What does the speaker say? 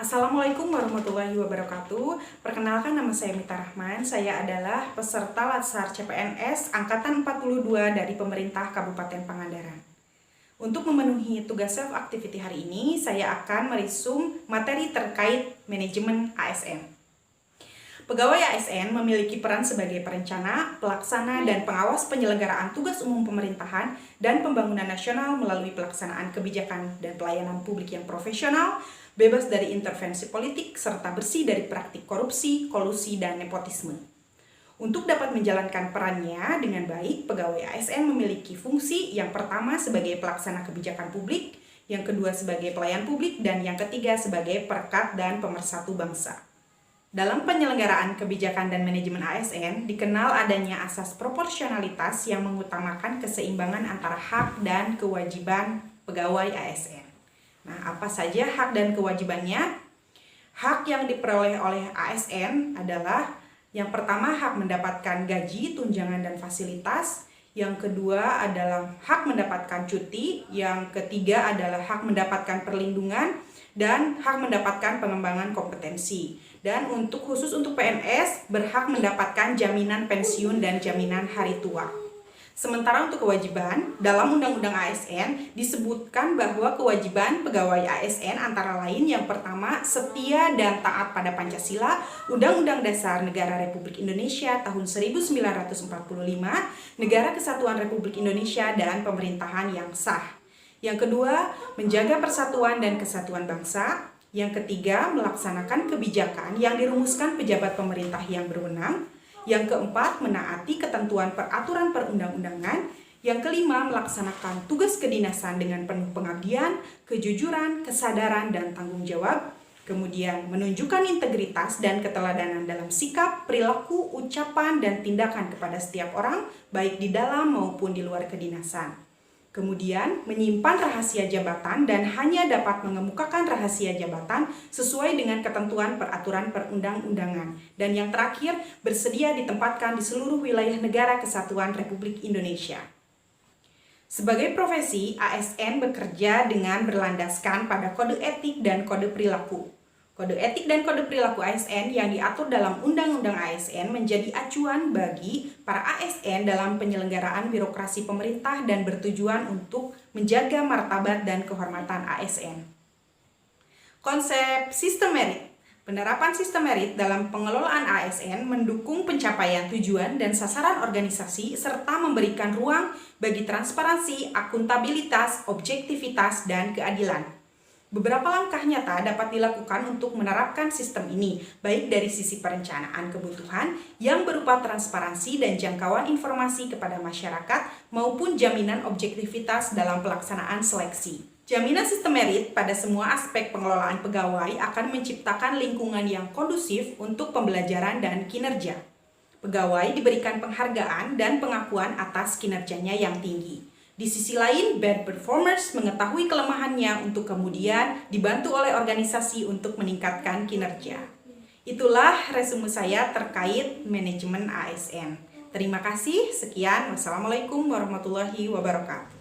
Assalamualaikum warahmatullahi wabarakatuh. Perkenalkan, nama saya Mita Rahman. Saya adalah peserta Latsar CPNS Angkatan 42 dari pemerintah Kabupaten Pangandaran. Untuk memenuhi tugas self-activity hari ini, saya akan merisum materi terkait manajemen ASN. Pegawai ASN memiliki peran sebagai perencana, pelaksana, dan pengawas penyelenggaraan tugas umum pemerintahan dan pembangunan nasional melalui pelaksanaan kebijakan dan pelayanan publik yang profesional, bebas dari intervensi politik, serta bersih dari praktik korupsi, kolusi, dan nepotisme. Untuk dapat menjalankan perannya dengan baik, pegawai ASN memiliki fungsi yang pertama sebagai pelaksana kebijakan publik, yang kedua sebagai pelayan publik, dan yang ketiga sebagai perekat dan pemersatu bangsa. Dalam penyelenggaraan kebijakan dan manajemen ASN, dikenal adanya asas proporsionalitas yang mengutamakan keseimbangan antara hak dan kewajiban pegawai ASN. Nah, apa saja hak dan kewajibannya? Hak yang diperoleh oleh ASN adalah yang pertama hak mendapatkan gaji, tunjangan, dan fasilitas. Yang kedua adalah hak mendapatkan cuti. Yang ketiga adalah hak mendapatkan perlindungan dan hak mendapatkan pengembangan kompetensi. Dan khusus untuk PNS berhak mendapatkan jaminan pensiun dan jaminan hari tua. Sementara untuk kewajiban, dalam Undang-Undang ASN disebutkan bahwa kewajiban pegawai ASN antara lain yang pertama, setia dan taat pada Pancasila, Undang-Undang Dasar Negara Republik Indonesia tahun 1945, Negara Kesatuan Republik Indonesia, dan pemerintahan yang sah. Yang kedua, menjaga persatuan dan kesatuan bangsa. Yang ketiga, melaksanakan kebijakan yang dirumuskan pejabat pemerintah yang berwenang. Yang keempat, menaati ketentuan peraturan perundang-undangan. Yang kelima, melaksanakan tugas kedinasan dengan penuh pengabdian, kejujuran, kesadaran, dan tanggung jawab. Kemudian, menunjukkan integritas dan keteladanan dalam sikap, perilaku, ucapan, dan tindakan kepada setiap orang, baik di dalam maupun di luar kedinasan. Kemudian, menyimpan rahasia jabatan dan hanya dapat mengemukakan rahasia jabatan sesuai dengan ketentuan peraturan perundang-undangan. Dan yang terakhir, bersedia ditempatkan di seluruh wilayah negara kesatuan Republik Indonesia. Sebagai profesi, ASN bekerja dengan berlandaskan pada kode etik dan kode perilaku. Kode etik dan kode perilaku ASN yang diatur dalam Undang-Undang ASN menjadi acuan bagi para ASN dalam penyelenggaraan birokrasi pemerintah dan bertujuan untuk menjaga martabat dan kehormatan ASN. Konsep sistem merit. Penerapan sistem merit dalam pengelolaan ASN mendukung pencapaian tujuan dan sasaran organisasi serta memberikan ruang bagi transparansi, akuntabilitas, objektivitas, dan keadilan. Beberapa langkah nyata dapat dilakukan untuk menerapkan sistem ini, baik dari sisi perencanaan kebutuhan yang berupa transparansi dan jangkauan informasi kepada masyarakat maupun jaminan objektivitas dalam pelaksanaan seleksi. Jaminan sistem merit pada semua aspek pengelolaan pegawai akan menciptakan lingkungan yang kondusif untuk pembelajaran dan kinerja. Pegawai diberikan penghargaan dan pengakuan atas kinerjanya yang tinggi. Di sisi lain, bad performers mengetahui kelemahannya untuk kemudian dibantu oleh organisasi untuk meningkatkan kinerja. Itulah resume saya terkait manajemen ASN. Terima kasih, sekian. Wassalamualaikum warahmatullahi wabarakatuh.